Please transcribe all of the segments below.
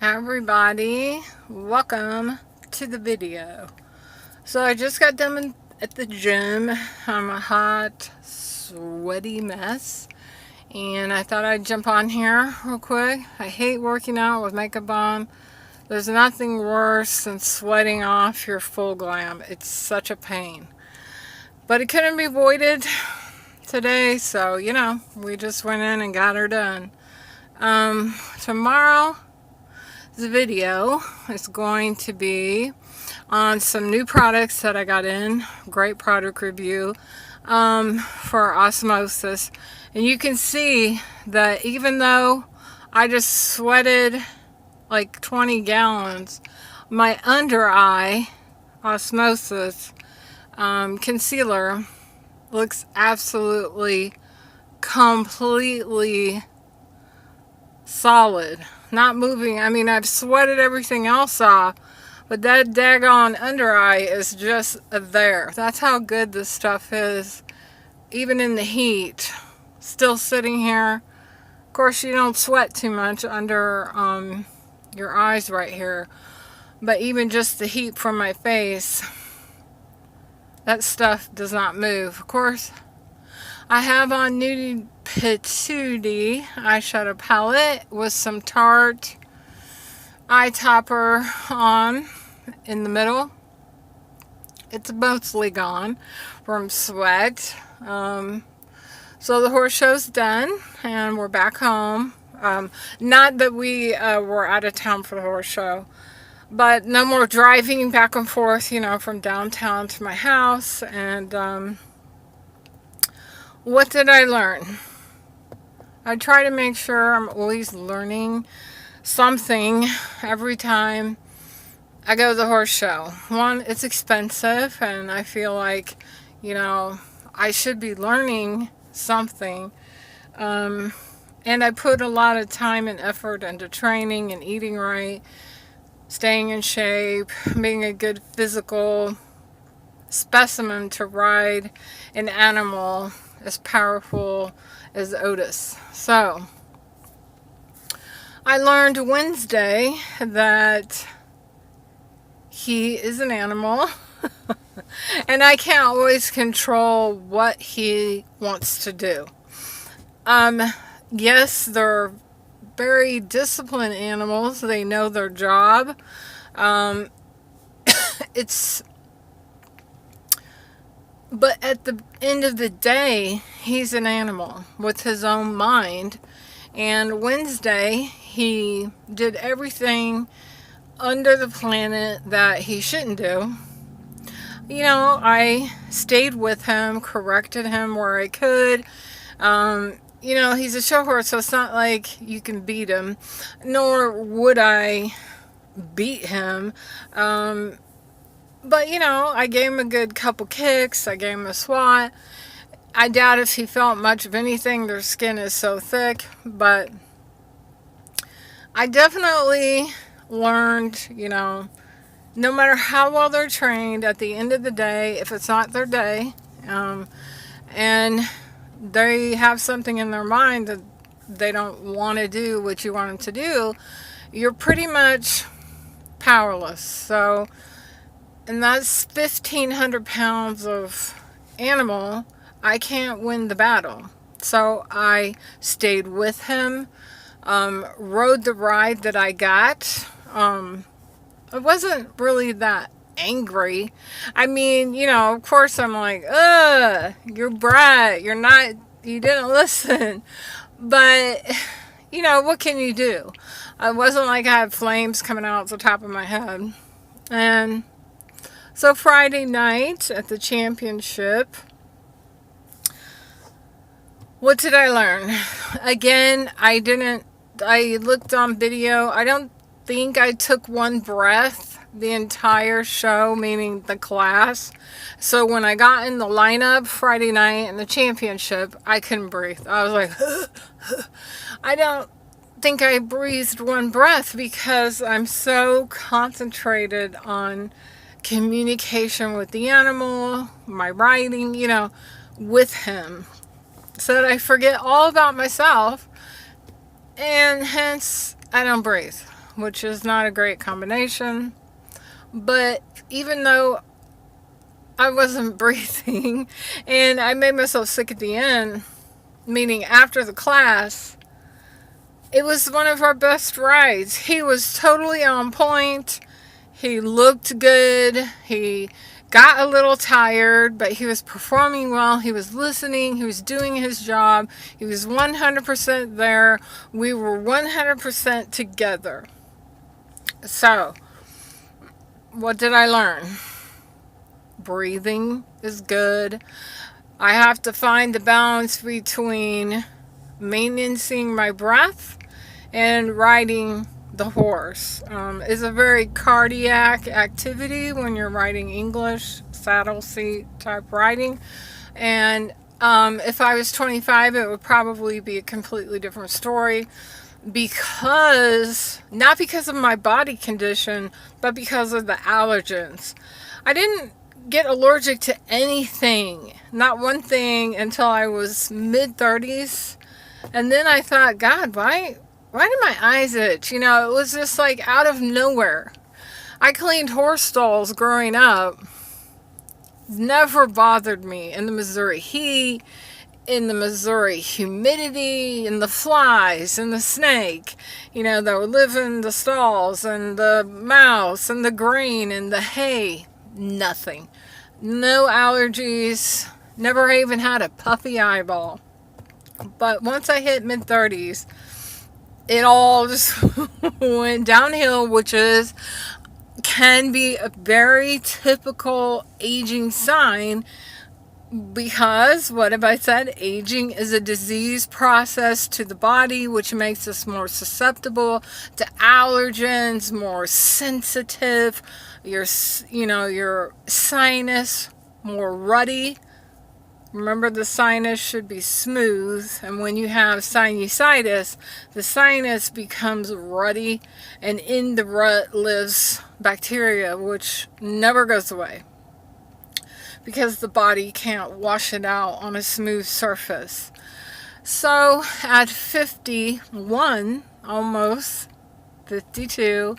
Hi everybody, welcome to the video. So I just got done at the gym. I'm a hot, sweaty mess, and I thought I'd jump on here real quick. I hate working out with makeup on. There's nothing worse than sweating off your full glam. It's such a pain. But it couldn't be avoided today, so we just went in and got her done. Tomorrow the video is going to be on some new products that I got in. Great product review for Osmosis. And you can see that even though I just sweated like 20 gallons, my under eye Osmosis concealer looks absolutely completely solid, not moving. I mean, I've sweated everything else off, but that daggone under eye is just there. That's how good this stuff is, even in the heat. Still sitting here. Of course, you don't sweat too much under your eyes right here, but even just the heat from my face, that stuff does not move. Of course, I have on Nudie Patootie eyeshadow palette with some Tarte eye topper on in the middle. It's mostly gone from sweat. So the horse show's done and we're back home. Not that we were out of town for the horse show, but no more driving back and forth, from downtown to my house. And what did I learn? I try to make sure I'm always learning something every time I go to the horse show. One, it's expensive, and I feel like, I should be learning something. And I put a lot of time and effort into training and eating right, staying in shape, being a good physical specimen to ride an animal as powerful as Otis. So I learned Wednesday that he is an animal and I can't always control what he wants to do. Yes, they're very disciplined animals. They know their job. But at the end of the day, he's an animal with his own mind. And Wednesday, he did everything under the planet that he shouldn't do. I stayed with him, corrected him where I could. He's a show horse, so it's not like you can beat him, nor would I beat him. But, I gave him a good couple kicks. I gave him a swat. I doubt if he felt much of anything. Their skin is so thick. But I definitely learned, no matter how well they're trained, at the end of the day, if it's not their day, and they have something in their mind that they don't want to do what you want them to do, you're pretty much powerless. So, and that's 1,500 pounds of animal. I can't win the battle. So I stayed with him, rode the ride that I got. I wasn't really that angry. I mean, of course I'm like, you're brat. You didn't listen. But, what can you do? It wasn't like I had flames coming out the top of my head. And so Friday night at the championship, what did I learn? Again, I looked on video. I don't think I took one breath the entire show, meaning the class. So when I got in the lineup Friday night in the championship, I couldn't breathe. I was like, I don't think I breathed one breath because I'm so concentrated on communication with the animal, my riding, with him, so that I forget all about myself, and hence I don't breathe. which is not a great combination. But even though I wasn't breathing and I made myself sick at the end, meaning after the class, it was one of our best rides. He was totally on point. He looked good. He got a little tired, but he was performing well. He was listening. He was doing his job. He was 100% there. We were 100% together. So, what did I learn? Breathing is good. I have to find the balance between maintaining my breath and riding the horse. It's a very cardiac activity when you're riding English, saddle seat type riding. And if I was 25, it would probably be a completely different story. Not because of my body condition, but because of the allergens. I didn't get allergic to anything, not one thing, until I was mid-30s. And then I thought, God, why did my eyes itch? It was just like out of nowhere. I cleaned horse stalls growing up. Never bothered me in the Missouri heat, in the Missouri humidity, in the flies, and the snake, that would live in the stalls, and the mouse, and the grain, and the hay. Nothing. No allergies. Never even had a puffy eyeball. But once I hit mid-30s, it all just went downhill, which can be a very typical aging sign, because what have I said? Aging is a disease process to the body, which makes us more susceptible to allergens, more sensitive, your sinus more ruddy. Remember, the sinus should be smooth, and when you have sinusitis, the sinus becomes ruddy, and in the rut lives bacteria, which never goes away because the body can't wash it out on a smooth surface. So at 51, almost 52,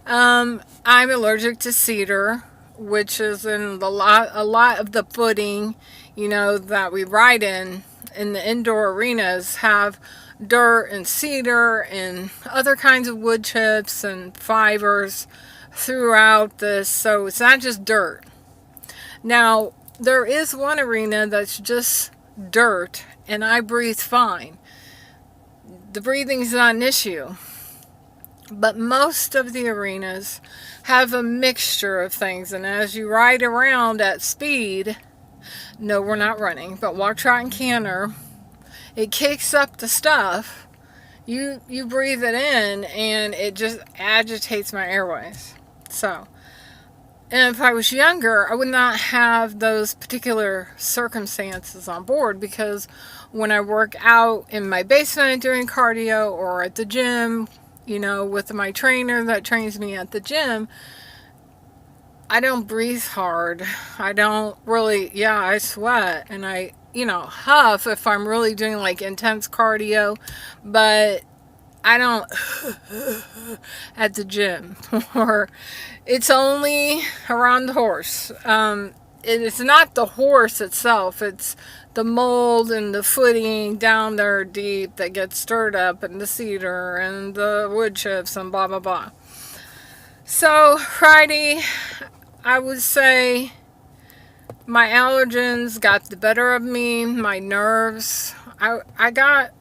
I'm allergic to cedar, which is in a lot of the footing, that we ride in the indoor arenas have dirt and cedar and other kinds of wood chips and fibers throughout this. So it's not just dirt. Now, there is one arena that's just dirt, and I breathe fine. The breathing is not an issue. But most of the arenas have a mixture of things, and as you ride around at speed, no, we're not running, but walk, trot, and canter, it kicks up the stuff. You breathe it in, and it just agitates my airways. So, and if I was younger, I would not have those particular circumstances on board, because when I work out in my basement doing cardio or at the gym, with my trainer that trains me at the gym, I don't breathe hard. I don't really, I sweat, and I, huff if I'm really doing like intense cardio, but I don't at the gym, or it's only around the horse. It's not the horse itself, it's the mold and the footing down there deep that gets stirred up, and the cedar and the wood chips and blah blah blah. So Friday, I would say my allergens got the better of me, my nerves. I got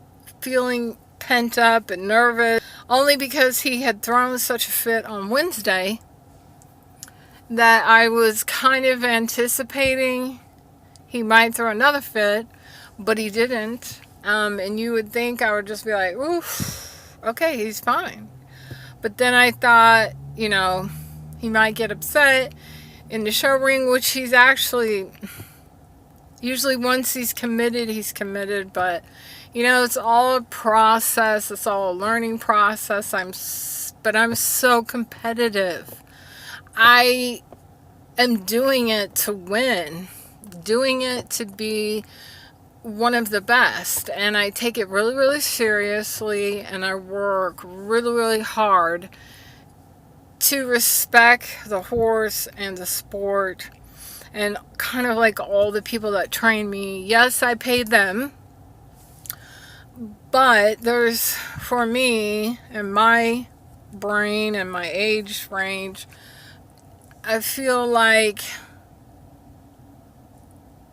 feeling pent up and nervous, only because he had thrown such a fit on Wednesday that I was kind of anticipating he might throw another fit, but he didn't. And you would think I would just be like, oof, okay, he's fine. But then I thought, he might get upset in the show ring, which he's actually, usually once he's committed, but, it's all a process. It's all a learning process. But I'm so competitive. I am doing it to win. Doing it to be one of the best, and I take it really, really seriously, and I work really, really hard, to respect the horse and the sport and kind of like all the people that train me. Yes, I paid them, but there's, for me and my brain and my age range, I feel like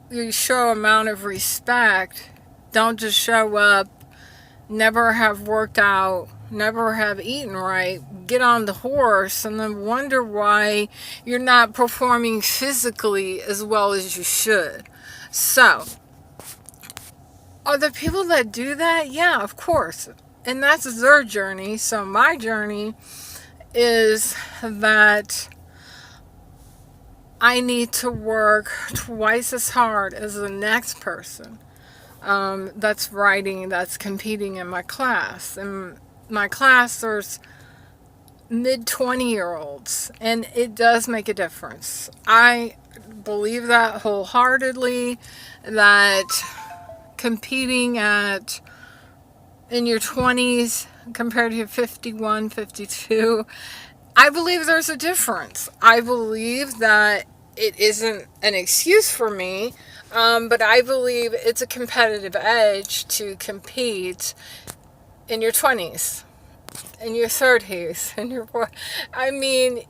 you show amount of respect. Don't just show up, never have worked out, never have eaten right, get on the horse, and then wonder why you're not performing physically as well as you should. So, are there people that do that? Yeah, of course. And that's their journey. So my journey is that I need to work twice as hard as the next person that's riding, that's competing in my class. In my class, there's mid-20-year-olds, and it does make a difference. I believe that wholeheartedly, that competing in your 20s compared to 51, 52, I believe there's a difference. I believe that it isn't an excuse for me, but I believe it's a competitive edge to compete in your 20s, in your 30s, in your 40s. I mean,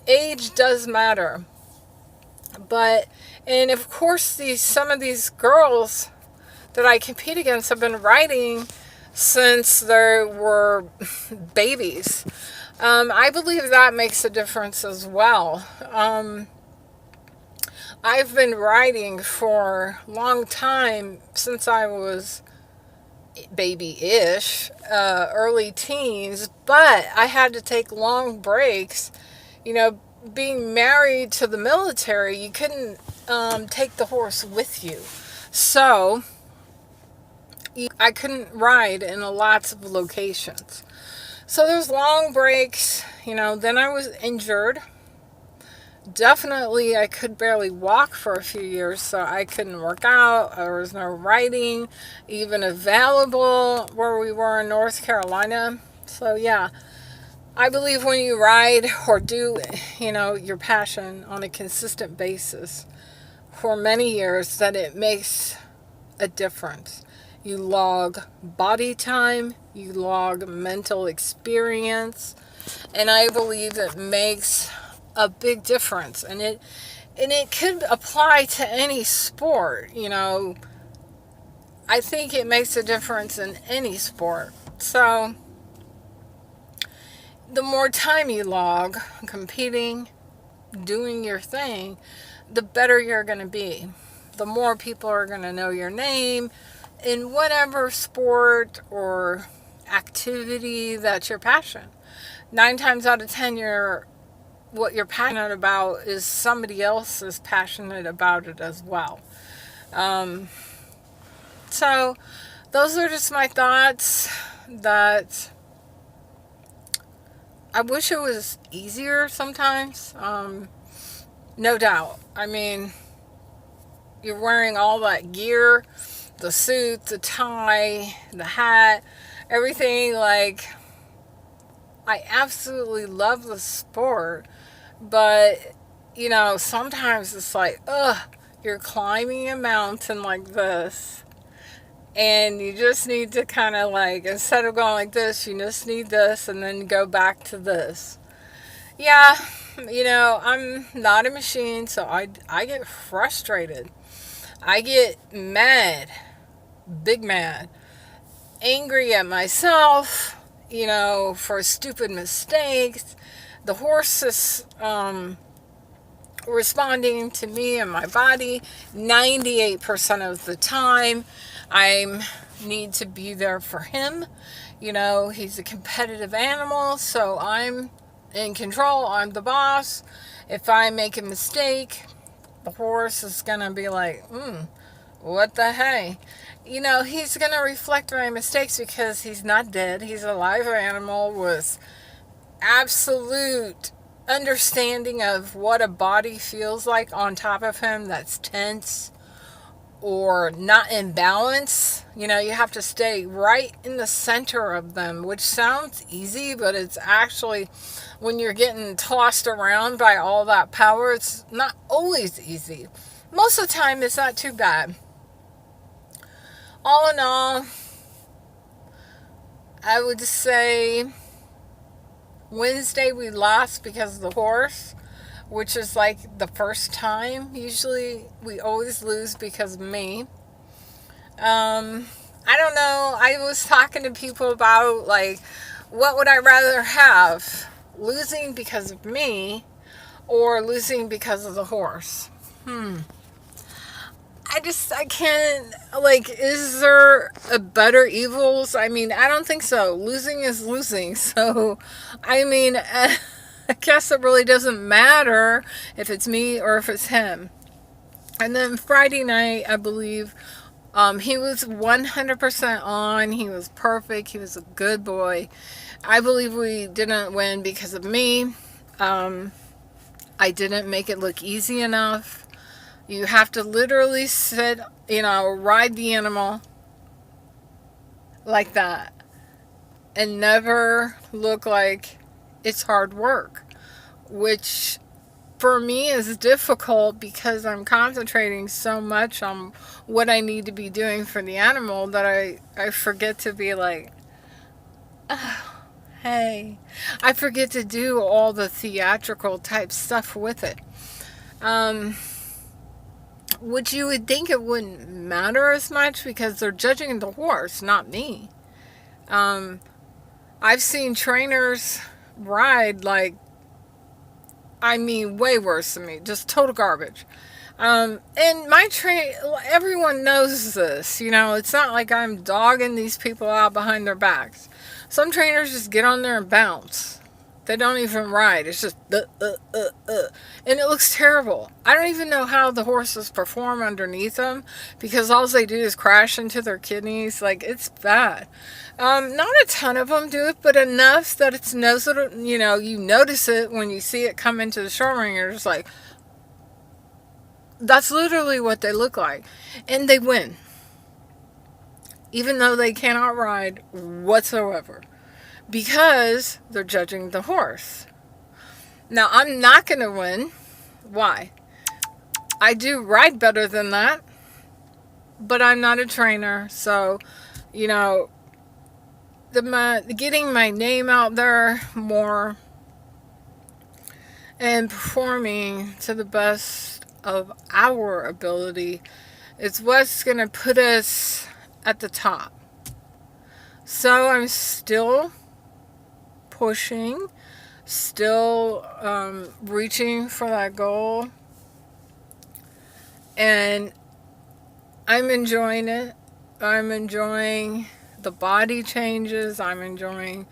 age does matter. But, and of course, some of these girls that I compete against have been riding since they were babies. I believe that makes a difference as well. I've been riding for a long time, since I was baby-ish, early teens, but I had to take long breaks. You know, being married to the military, you couldn't take the horse with you. So I couldn't ride in lots of locations. So there's long breaks, then I was injured. Definitely, I could barely walk for a few years, so I couldn't work out. There was no riding even available where we were in North Carolina. So yeah, I believe when you ride or do, your passion on a consistent basis for many years, that it makes a difference. You log body time, you log mental experience, and I believe it makes a big difference. And it could apply to any sport. I think it makes a difference in any sport. So the more time you log competing, doing your thing, the better you're going to be. The more people are going to know your name in whatever sport or activity that's your passion. 9 times out of 10, what you're passionate about is somebody else is passionate about it as well. So those are just my thoughts. That I wish it was easier sometimes. No doubt. I mean, you're wearing all that gear, the suit, the tie, the hat, everything. Like, I absolutely love the sport, but sometimes it's like, you're climbing a mountain like this, and you just need to kind of like, instead of going like this, you just need this, and then go back to this. Yeah, I'm not a machine, so I get frustrated. I get mad, big mad, angry at myself, for stupid mistakes. The horse is responding to me and my body 98% of the time. I need to be there for him. He's a competitive animal, so I'm in control. I'm the boss. If I make a mistake, the horse is going to be like, what the hey? He's going to reflect my mistakes because he's not dead. He's a live animal with absolute understanding of what a body feels like on top of him that's tense, or not in balance. You know, you have to stay right in the center of them, which sounds easy, but it's actually, when you're getting tossed around by all that power, it's not always easy. Most of the time, it's not too bad. All in all, I would say Wednesday we lost because of the horse, which is like the first time. Usually we always lose because of me. I don't know. I was talking to people about, like, what would I rather have? Losing because of me or losing because of the horse? I can't, like, is there a better evils? I mean, I don't think so. Losing is losing. So, I mean, I guess it really doesn't matter if it's me or if it's him. And then Friday night, I believe, he was 100% on. He was perfect. He was a good boy. I believe we didn't win because of me. I didn't make it look easy enough. You have to literally sit, ride the animal like that and never look like it's hard work, which for me is difficult because I'm concentrating so much on what I need to be doing for the animal that I forget to be like, oh, hey. I forget to do all the theatrical type stuff with it. Which you would think it wouldn't matter as much because they're judging the horse, not me. I've seen trainers ride like, I mean, way worse than me. Just total garbage. And everyone knows this. It's not like I'm dogging these people out behind their backs. Some trainers just get on there and bounce. They don't even ride. It's just, and it looks terrible. I don't even know how the horses perform underneath them because all they do is crash into their kidneys. Like, it's bad. Not a ton of them do it, but enough that it's noticeable. You notice it when you see it come into the show ring. You're just like, that's literally what they look like. And they win. Even though they cannot ride whatsoever. Because they're judging the horse. Now, I'm not going to win. Why? I do ride better than that. But I'm not a trainer. So, getting my name out there more and performing to the best of our ability is what's going to put us at the top. So I'm still pushing, still reaching for that goal, and I'm enjoying it. I'm enjoying the body changes. I'm enjoying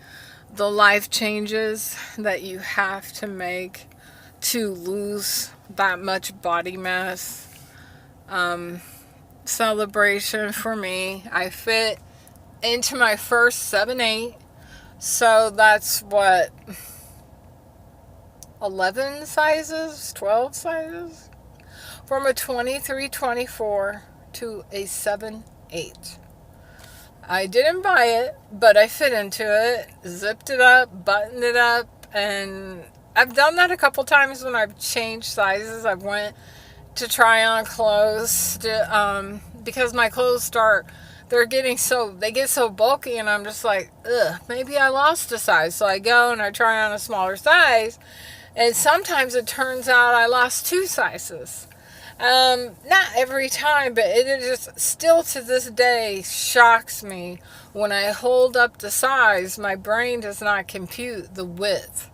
the life changes that you have to make to lose that much body mass. Celebration for me. I fit into my first 7'8", so that's what, 11 sizes, 12 sizes, from a 23-24 to a 7'8". I didn't buy it, but I fit into it, zipped it up, buttoned it up, and I've done that a couple times when I've changed sizes. I've went to try on clothes because my clothes they get so bulky, and I'm just like, ugh, maybe I lost a size. So I go and I try on a smaller size, and sometimes it turns out I lost 2 sizes. Not every time, but it just still to this day shocks me when I hold up the size. My brain does not compute the width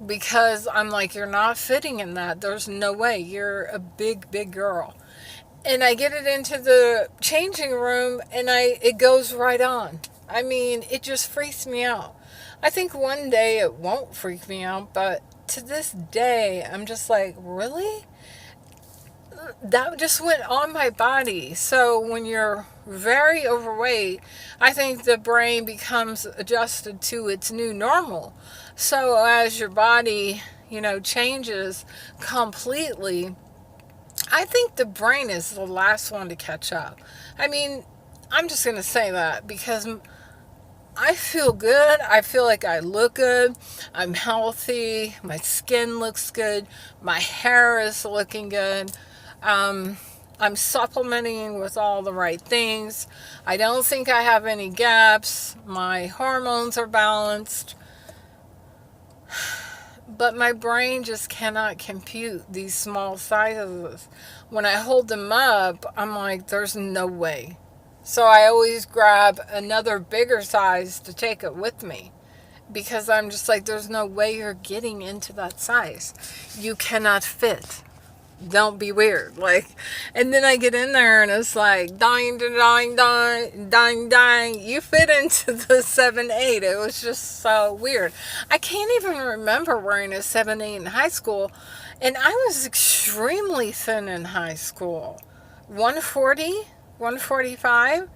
because I'm like, you're not fitting in that. There's no way. You're a big, big girl. And I get it into the changing room and it goes right on. I mean, it just freaks me out. I think one day it won't freak me out, but to this day, I'm just like, really? That just went on my body. So when you're very overweight, I think the brain becomes adjusted to its new normal. So as your body, changes completely, I think the brain is the last one to catch up. I mean, I'm just going to say that because I feel good. I feel like I look good. I'm healthy. My skin looks good. My hair is looking good. Um, I'm supplementing with all the right things. I don't think I have any gaps. My hormones are balanced. But my brain just cannot compute these small sizes. When I hold them up, I'm like, there's no way. So I always grab another bigger size to take it with me. Because I'm just like, there's no way you're getting into that size. You cannot fit. Don't be weird. Like, and then I get in there and it's like, dying, dying, dying, dying, dying. You fit into the 7'8". It was just so weird. I can't even remember wearing a 7'8" in high school. And I was extremely thin in high school. 140, 145.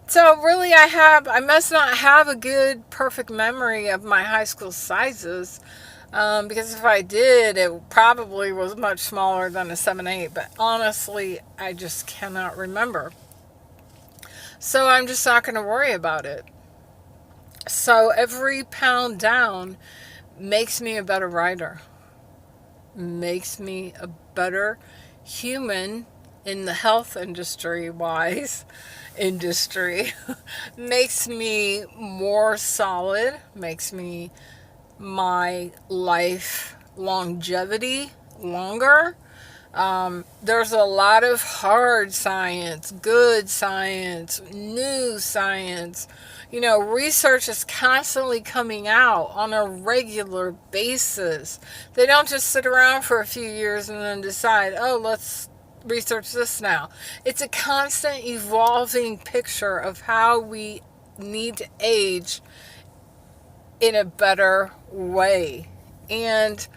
So really I must not have a good, perfect memory of my high school sizes. Because if I did, it probably was much smaller than a 7'8", but honestly, I just cannot remember. So I'm just not going to worry about it. So every pound down makes me a better rider, makes me a better human in the health industry, makes me more solid, makes me my life longevity longer. There's a lot of hard science, good science, new science. Research is constantly coming out on a regular basis. They don't just sit around for a few years and then decide, oh, let's research this now. It's a constant evolving picture of how we need to age in a better way. And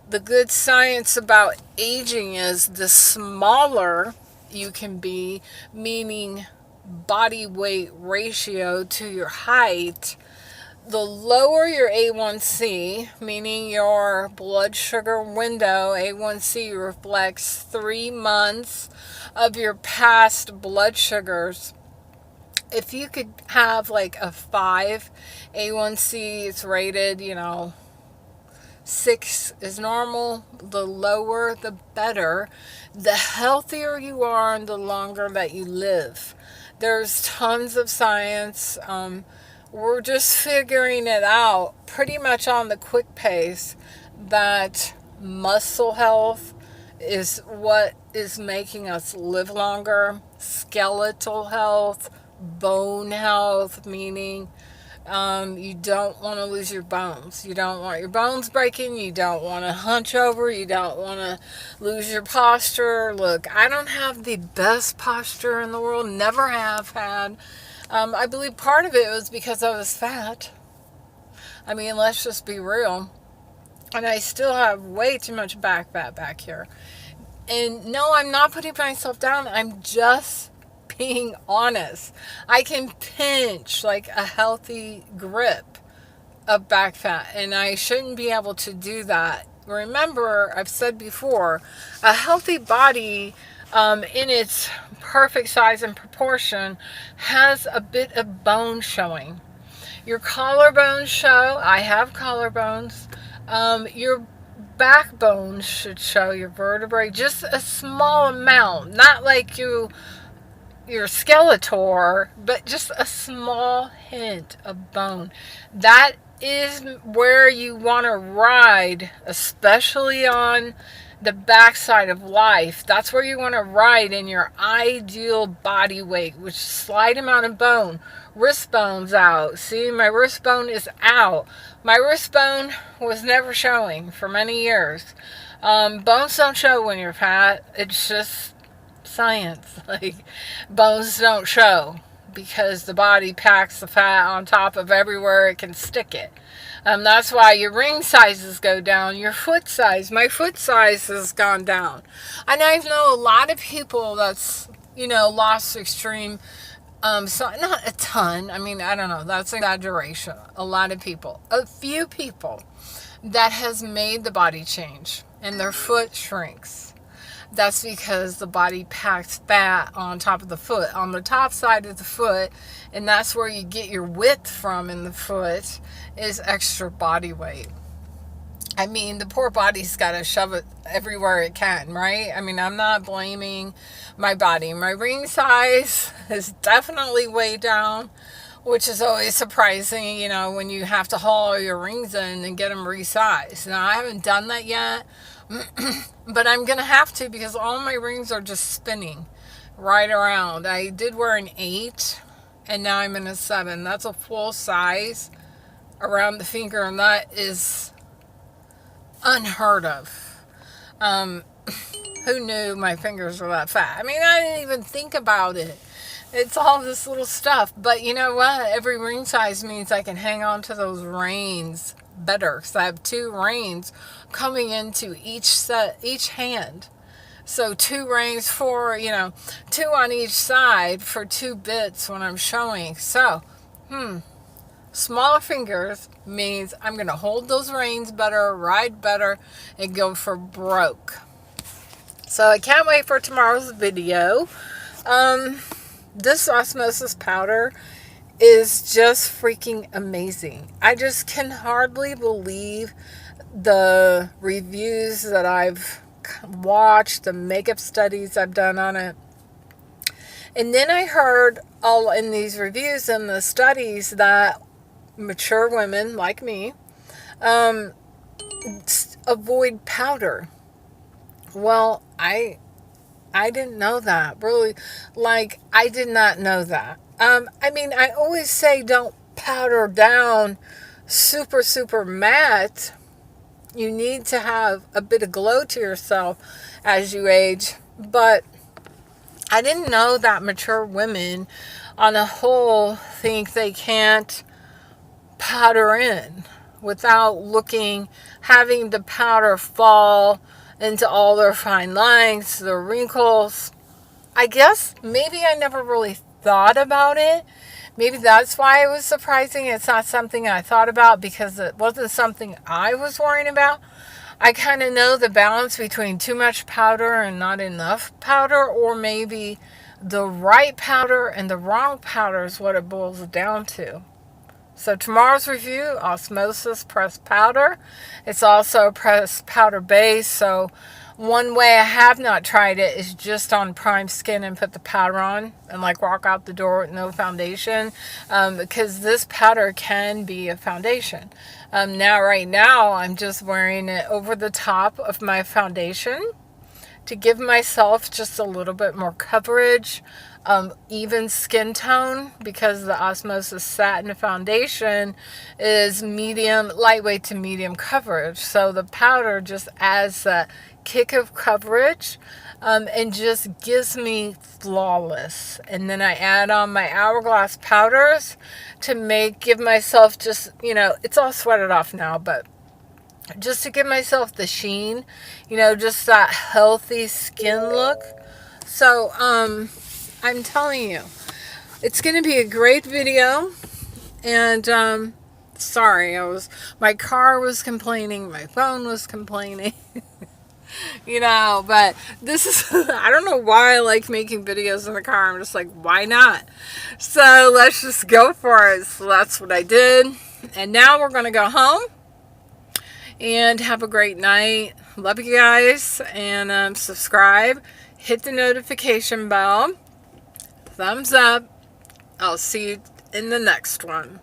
the good science about aging is the smaller you can be, meaning body weight ratio to your height, the lower your A1C, meaning your blood sugar window. A1C reflects 3 months of your past blood sugars. If you could have like a 5 A1C, it's rated, 6 is normal. The lower, the better. The healthier you are and the longer that you live. There's tons of science. We're just figuring it out pretty much on the quick pace that muscle health is what is making us live longer. Skeletal health, bone health, meaning you don't want to lose your bones. You don't want your bones breaking. You don't want to hunch over. You don't want to lose your posture. Look, I don't have the best posture in the world. Never have had. I believe part of it was because I was fat. I mean, let's just be real. And I still have way too much back fat back here. And no, I'm not putting myself down. I'm just being honest. I can pinch like a healthy grip of back fat, and I shouldn't be able to do that. Remember, I've said before, a healthy body in its perfect size and proportion has a bit of bone showing. Your collarbones show. I have collarbones. Your backbone should show, your vertebrae, just a small amount, not like your Skeletor, but just a small hint of bone. That is where you want to ride, especially on the backside of life. That's where you want to ride in your ideal body weight, which is slight amount of bone. Wrist bone's out. See, my wrist bone is out. My wrist bone was never showing for many years. Bones don't show when you're fat. It's just science. Like, bones don't show because the body packs the fat on top of everywhere it can stick it. That's why your ring sizes go down. Your foot size, my foot size has gone down. And I know a lot of people that's, lost extreme, so not a ton. I mean, I don't know. That's an exaggeration. A lot of people, a few people that has made the body change and their foot shrinks. That's because the body packs fat on top of the foot, on the top side of the foot, and that's where you get your width from in the foot, is extra body weight. I mean, the poor body's got to shove it everywhere it can, right? I mean, I'm not blaming my body. My ring size is definitely way down, which is always surprising, you know, when you have to haul your rings in and get them resized. Now, I haven't done that yet, but I'm going to have to, because all my rings are just spinning right around. I did wear an 8, and now I'm in a 7. That's a full size around the finger, and that is unheard of. Who knew my fingers were that fat? I mean, I didn't even think about it. It's all this little stuff. But you know what? Every ring size means I can hang on to those reins better, because I have 2 reins coming into each hand. So 2 reins for, 2 on each side for 2 bits when I'm showing. So, smaller fingers means I'm going to hold those reins better, ride better, and go for broke. So I can't wait for tomorrow's video. This osmosis powder is just freaking amazing. I just can hardly believe the reviews that I've watched, the makeup studies I've done on it. And then I heard all in these reviews and the studies that mature women like me avoid powder. Well, I didn't know that. Really, like, I did not know that. I mean, I always say don't powder down super, super matte. You need to have a bit of glow to yourself as you age. But I didn't know that mature women on a whole think they can't powder in without having the powder fall into all their fine lines, their wrinkles. I guess maybe I never really thought about it. Maybe that's why it was surprising. It's not something I thought about because it wasn't something I was worrying about. I kind of know the balance between too much powder and not enough powder, or maybe the right powder and the wrong powder is what it boils down to. So tomorrow's review, Osmosis Pressed Powder. It's also a pressed powder base. So one way I have not tried it is just on prime skin and put the powder on and like walk out the door with no foundation. Because this powder can be a foundation. Right now, I'm just wearing it over the top of my foundation to give myself just a little bit more coverage. Even skin tone, because the Osmosis Satin Foundation is lightweight to medium coverage. So the powder just adds that kick of coverage and just gives me flawless. And then I add on my Hourglass powders to give myself just, it's all sweated off now, but just to give myself the sheen, just that healthy skin look. So, I'm telling you, it's going to be a great video. And, sorry, my car was complaining, my phone was complaining, but this is, I don't know why I like making videos in the car. I'm just like, why not? So let's just go for it. So that's what I did. And now we're going to go home and have a great night. Love you guys. And subscribe, hit the notification bell. Thumbs up. I'll see you in the next one.